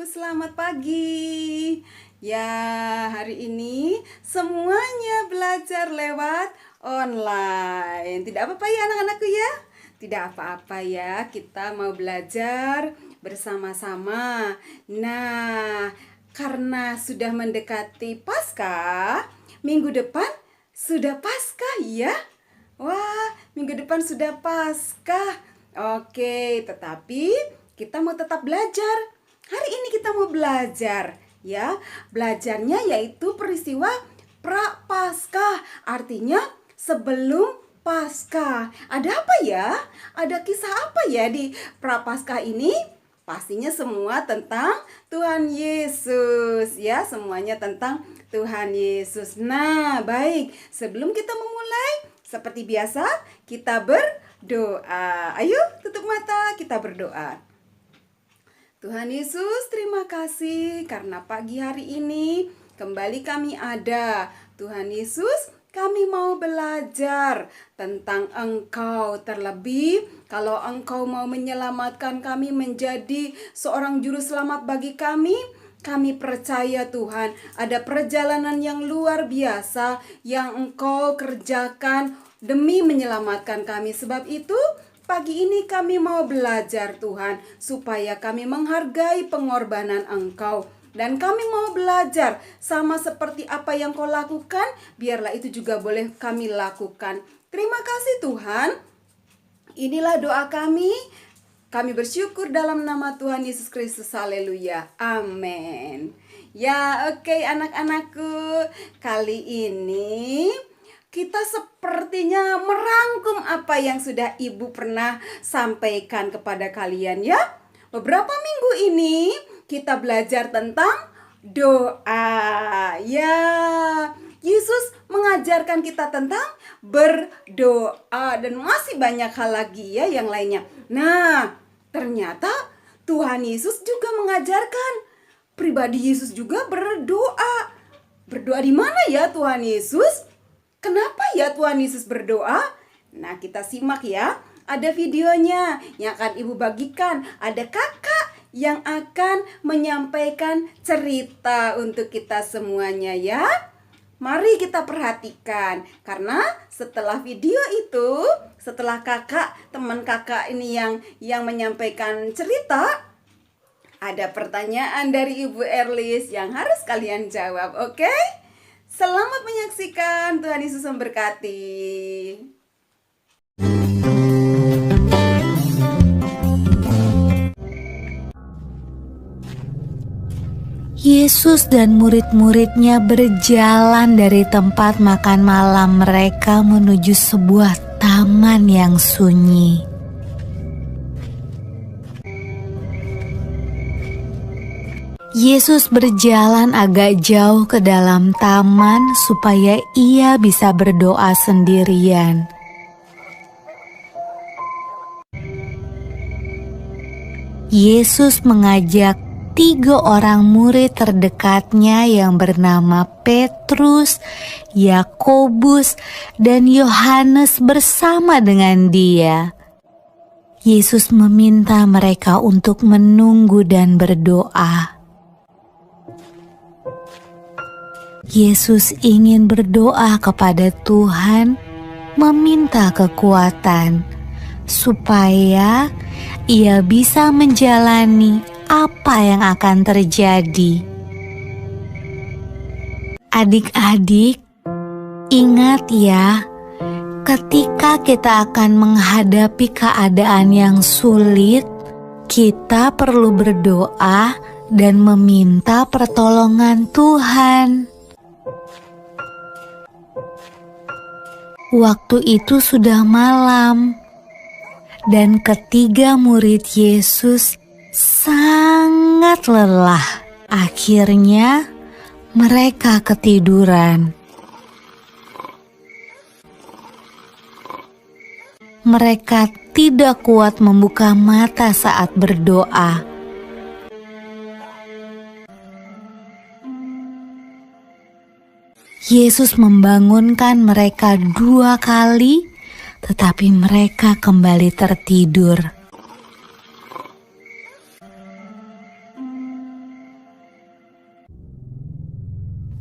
selamat pagi. Ya, hari ini semuanya belajar lewat online. Tidak apa-apa ya anak-anakku ya? Tidak apa-apa ya, kita mau belajar bersama-sama. Nah, karena sudah mendekati Paskah, minggu depan sudah Paskah ya? Wah, minggu depan sudah Paskah. Oke, tetapi kita mau tetap belajar. Hari ini kita mau belajar ya. Belajarnya yaitu peristiwa Prapaskah. Artinya sebelum Paskah. Ada apa ya? Ada kisah apa ya di Prapaskah ini? Pastinya semua tentang Tuhan Yesus ya. Semuanya tentang Tuhan Yesus. Nah, baik. Sebelum kita memulai, seperti biasa kita berdoa. Ayo tutup mata, kita berdoa. Tuhan Yesus, terima kasih karena pagi hari ini kembali kami ada. Tuhan Yesus, kami mau belajar tentang Engkau. Terlebih kalau Engkau mau menyelamatkan kami menjadi seorang juru selamat bagi kami percaya Tuhan ada perjalanan yang luar biasa yang Engkau kerjakan demi menyelamatkan kami. Sebab itu pagi ini kami mau belajar Tuhan, supaya kami menghargai pengorbanan Engkau. Dan kami mau belajar sama seperti apa yang Kau lakukan, biarlah itu juga boleh kami lakukan. Terima kasih Tuhan. Inilah doa kami. Kami bersyukur dalam nama Tuhan Yesus Kristus. Haleluya. Amin. Ya, oke anak-anakku. Kali ini kita sepertinya merangkum apa yang sudah Ibu pernah sampaikan kepada kalian ya. Beberapa minggu ini kita belajar tentang doa. Ya, Yesus mengajarkan kita tentang berdoa dan masih banyak hal lagi ya yang lainnya. Nah, ternyata Tuhan Yesus juga mengajarkan pribadi Yesus juga berdoa. Berdoa di mana ya Tuhan Yesus? Kenapa ya Tuhan Yesus berdoa? Nah, kita simak ya. Ada videonya yang akan Ibu bagikan. Ada kakak yang akan menyampaikan cerita untuk kita semuanya ya. Mari kita perhatikan. Karena setelah video itu, setelah teman kakak ini yang menyampaikan cerita, ada pertanyaan dari Ibu Erlis yang harus kalian jawab, oke? Selamat menyaksikan, Tuhan Yesus memberkati. Yesus dan murid-muridnya berjalan dari tempat makan malam mereka menuju sebuah taman yang sunyi. Yesus berjalan agak jauh ke dalam taman supaya ia bisa berdoa sendirian. Yesus mengajak 3 orang murid terdekatnya yang bernama Petrus, Yakobus, dan Yohanes bersama dengan dia. Yesus meminta mereka untuk menunggu dan berdoa. Yesus ingin berdoa kepada Tuhan, meminta kekuatan, supaya ia bisa menjalani apa yang akan terjadi. Adik-adik, ingat ya, ketika kita akan menghadapi keadaan yang sulit, kita perlu berdoa dan meminta pertolongan Tuhan. Waktu itu sudah malam, dan ketiga murid Yesus sangat lelah. Akhirnya mereka ketiduran. Mereka tidak kuat membuka mata saat berdoa. Yesus membangunkan mereka 2 kali, tetapi mereka kembali tertidur.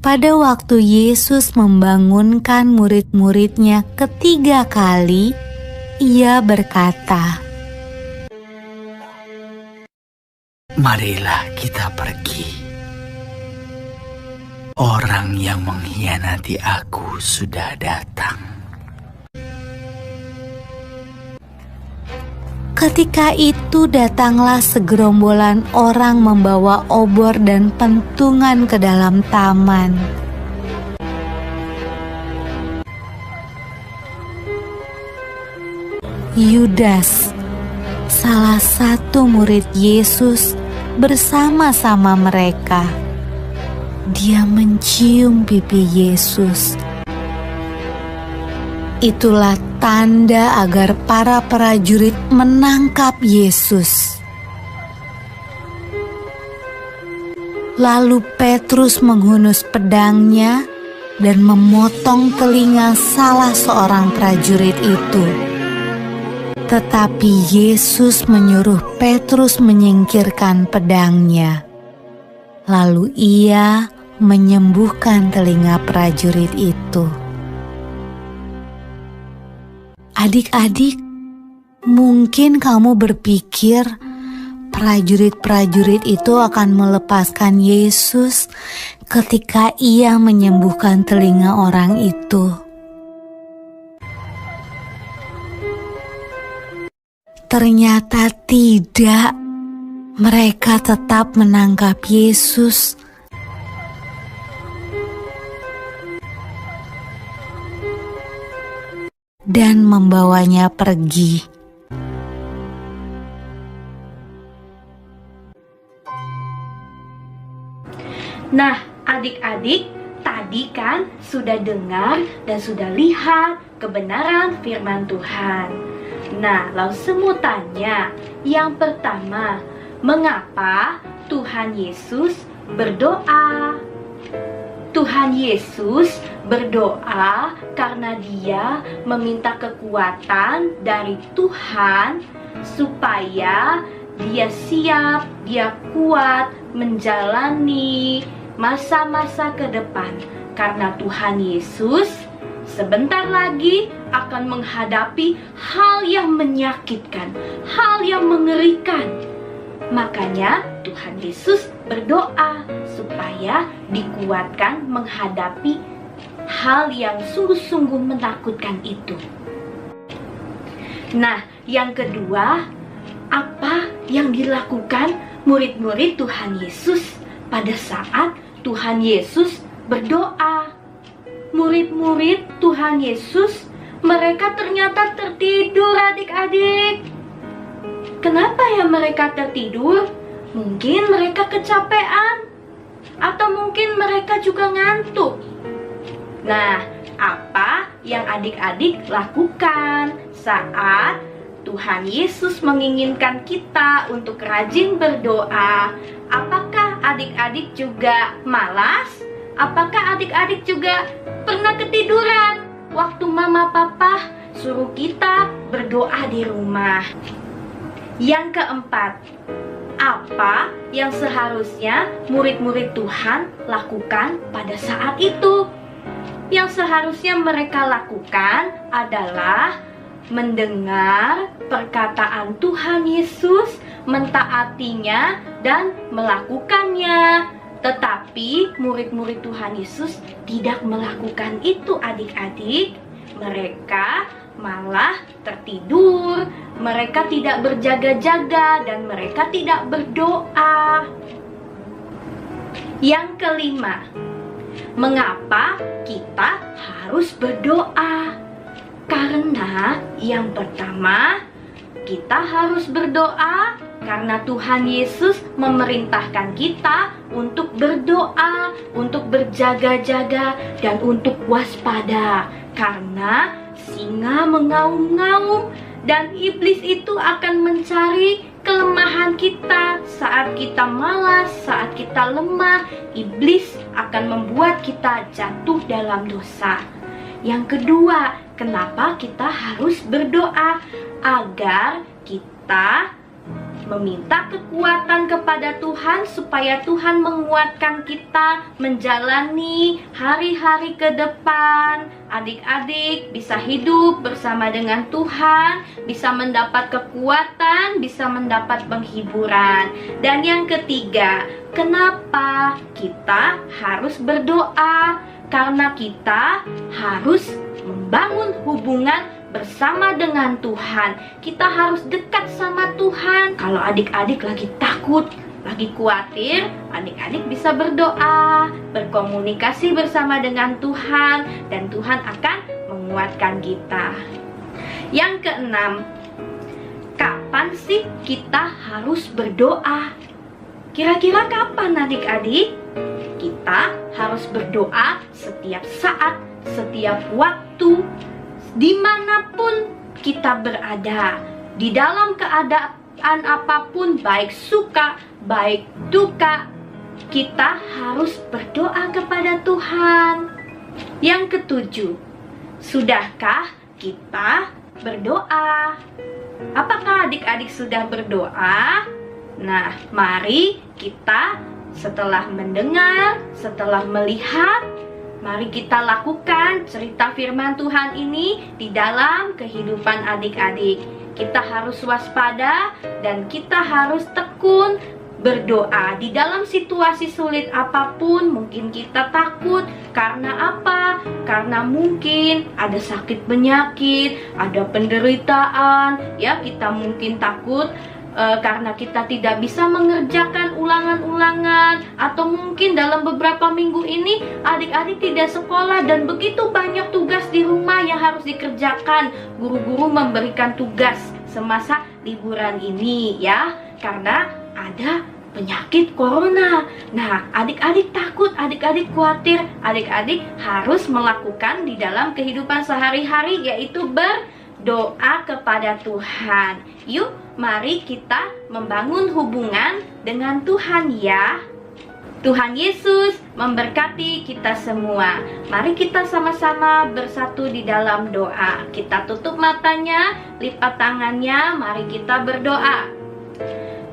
pada waktu Yesus membangunkan murid-muridnya ketiga kali, ia berkata, "Marilah kita pergi. Orang yang mengkhianati aku sudah datang." Ketika itu datanglah segerombolan orang membawa obor dan pentungan ke dalam taman. Yudas, salah satu murid Yesus, bersama-sama mereka. Dia mencium pipi Yesus. Itulah tanda agar para prajurit menangkap Yesus. Lalu Petrus menghunus pedangnya dan memotong telinga salah seorang prajurit itu. Tetapi Yesus menyuruh Petrus menyingkirkan pedangnya. Lalu ia menyembuhkan telinga prajurit itu. Adik-adik, mungkin kamu berpikir prajurit-prajurit itu akan melepaskan Yesus ketika ia menyembuhkan telinga orang itu. Ternyata tidak. Mereka tetap menangkap Yesus. Dan membawanya pergi. Nah, adik-adik, tadi kan sudah dengar dan sudah lihat kebenaran firman Tuhan. Nah, lalu semua tanya, yang pertama, mengapa Tuhan Yesus berdoa? Tuhan Yesus berdoa karena Dia meminta kekuatan dari Tuhan supaya Dia siap, Dia kuat menjalani masa-masa ke depan. Karena Tuhan Yesus sebentar lagi akan menghadapi hal yang menyakitkan, hal yang mengerikan. Makanya Tuhan Yesus berdoa supaya dikuatkan menghadapi hal yang sungguh-sungguh menakutkan itu. Nah, yang kedua, apa yang dilakukan murid-murid Tuhan Yesus pada saat Tuhan Yesus berdoa? Murid-murid Tuhan Yesus, mereka ternyata tertidur, adik-adik. Kenapa ya mereka tertidur? Mungkin mereka kecapean, atau mungkin mereka juga ngantuk. Nah, apa yang adik-adik lakukan saat Tuhan Yesus menginginkan kita untuk rajin berdoa? Apakah adik-adik juga malas? Apakah adik-adik juga pernah ketiduran waktu mama papa suruh kita berdoa di rumah? Yang keempat, apa yang seharusnya murid-murid Tuhan lakukan pada saat itu? Yang seharusnya mereka lakukan adalah mendengar perkataan Tuhan Yesus, mentaatinya dan melakukannya. Tetapi murid-murid Tuhan Yesus tidak melakukan itu, adik-adik. Mereka malah tertidur, mereka tidak berjaga-jaga, dan mereka tidak berdoa. Yang kelima, mengapa kita harus berdoa? Karena yang pertama, kita harus berdoa karena Tuhan Yesus memerintahkan kita untuk berdoa, untuk berjaga-jaga, dan untuk waspada. Karena singa mengaum-ngaum dan iblis itu akan mencari kelemahan kita. Saat kita malas, saat kita lemah, iblis akan membuat kita jatuh dalam dosa. Yang kedua, kenapa kita harus berdoa? Agar kita meminta kekuatan kepada Tuhan supaya Tuhan menguatkan kita menjalani hari-hari ke depan. Adik-adik bisa hidup bersama dengan Tuhan, bisa mendapat kekuatan, bisa mendapat penghiburan. Dan yang ketiga, kenapa kita harus berdoa? Karena kita harus membangun hubungan bersama dengan Tuhan. Kita harus dekat sama Tuhan. Kalau adik-adik lagi takut, lagi khawatir, adik-adik bisa berdoa, berkomunikasi bersama dengan Tuhan, dan Tuhan akan menguatkan kita. Yang keenam, kapan sih kita harus berdoa? Kira-kira kapan adik-adik? Kita harus berdoa setiap saat, setiap waktu, dimanapun kita berada, di dalam keadaan apapun, baik suka, baik duka, kita harus berdoa kepada Tuhan. Yang ketujuh, sudahkah kita berdoa? Apakah adik-adik sudah berdoa? Nah, mari kita setelah mendengar, setelah melihat, mari kita lakukan cerita firman Tuhan ini di dalam kehidupan adik-adik. Kita harus waspada dan kita harus tekun berdoa. Di dalam situasi sulit apapun, mungkin kita takut. Karena apa? Karena mungkin ada sakit penyakit, ada penderitaan. Ya, kita mungkin takut karena kita tidak bisa mengerjakan ulangan-ulangan, atau mungkin dalam beberapa minggu ini adik-adik tidak sekolah dan begitu banyak tugas di rumah yang harus dikerjakan. Guru-guru memberikan tugas semasa liburan ini ya, karena ada penyakit corona. Nah, adik-adik takut, adik-adik khawatir, adik-adik harus melakukan di dalam kehidupan sehari-hari, yaitu berdoa kepada Tuhan. Yuk, mari kita membangun hubungan dengan Tuhan ya. Tuhan Yesus memberkati kita semua. Mari kita sama-sama bersatu di dalam doa. Kita tutup matanya, lipat tangannya, mari kita berdoa.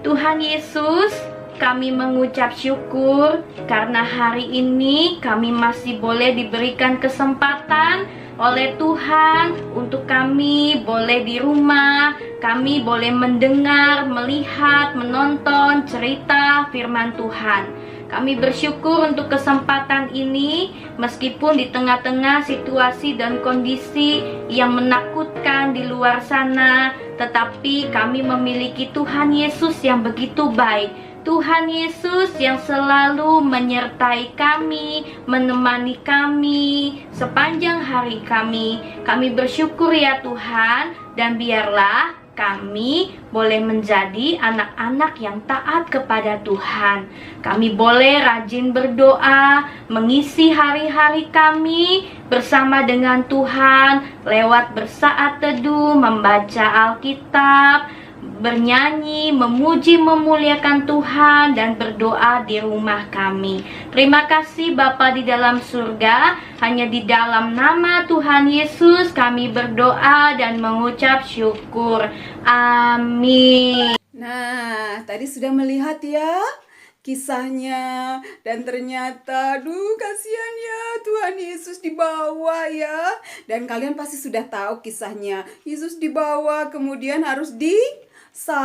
Tuhan Yesus, kami mengucap syukur karena hari ini kami masih boleh diberikan kesempatan oleh Tuhan untuk kami boleh di rumah, kami boleh mendengar, melihat, menonton cerita firman Tuhan. Kami bersyukur untuk kesempatan ini, meskipun di tengah-tengah situasi dan kondisi yang menakutkan di luar sana, tetapi kami memiliki Tuhan Yesus yang begitu baik. Tuhan Yesus yang selalu menyertai kami, menemani kami sepanjang hari kami. Kami bersyukur ya Tuhan, dan biarlah kami boleh menjadi anak-anak yang taat kepada Tuhan. Kami boleh rajin berdoa, mengisi hari-hari kami bersama dengan Tuhan lewat bersaat teduh, membaca Alkitab, bernyanyi, memuji, memuliakan Tuhan, dan berdoa di rumah kami. Terima kasih Bapa di dalam surga. Hanya di dalam nama Tuhan Yesus kami berdoa dan mengucap syukur. Amin. Nah, tadi sudah melihat ya kisahnya, dan ternyata kasihan ya, Tuhan Yesus dibawa ya. Dan kalian pasti sudah tahu kisahnya. Yesus dibawa kemudian harus disalibkan.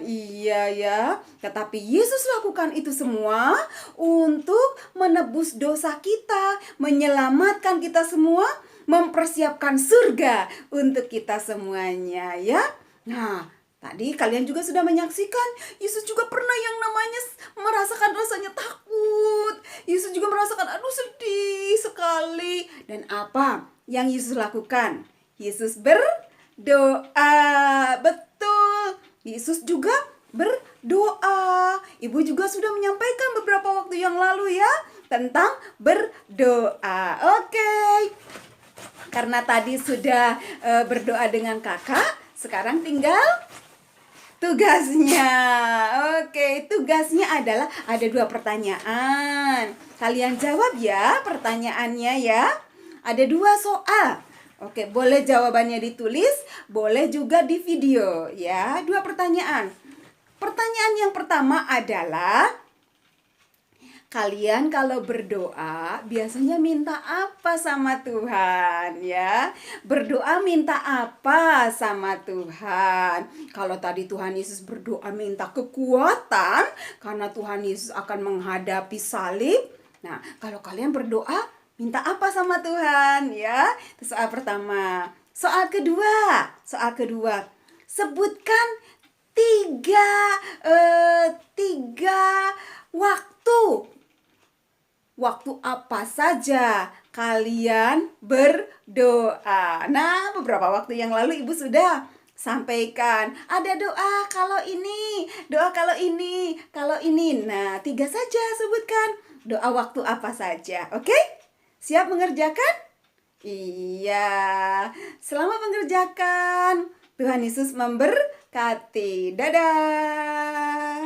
Iya ya. Tetapi Yesus lakukan itu semua untuk menebus dosa kita, menyelamatkan kita semua, mempersiapkan surga untuk kita semuanya ya. Nah, tadi kalian juga sudah menyaksikan, Yesus juga pernah yang namanya merasakan rasanya takut. Yesus juga merasakan sedih sekali. Dan apa yang Yesus lakukan? Yesus berdoa. Betul. Yesus juga berdoa. Ibu juga sudah menyampaikan beberapa waktu yang lalu ya tentang berdoa. Oke. Karena tadi sudah berdoa dengan kakak, sekarang tinggal tugasnya. Oke, tugasnya adalah ada 2 pertanyaan. Kalian jawab ya pertanyaannya ya. Ada 2 soal. Oke, boleh jawabannya ditulis, boleh juga di video ya. 2 pertanyaan. Pertanyaan yang pertama adalah, kalian kalau berdoa biasanya minta apa sama Tuhan ya? Berdoa minta apa sama Tuhan? Kalau tadi Tuhan Yesus berdoa minta kekuatan karena Tuhan Yesus akan menghadapi salib. Nah, kalau kalian berdoa minta apa sama Tuhan ya? Itu soal pertama. Soal kedua, sebutkan tiga waktu apa saja kalian berdoa. Nah, beberapa waktu yang lalu Ibu sudah sampaikan, ada doa kalau ini, kalau ini. Nah, 3 saja sebutkan doa waktu apa saja. Oke? Siap mengerjakan? Iya. Selamat mengerjakan. Tuhan Yesus memberkati. Dadah.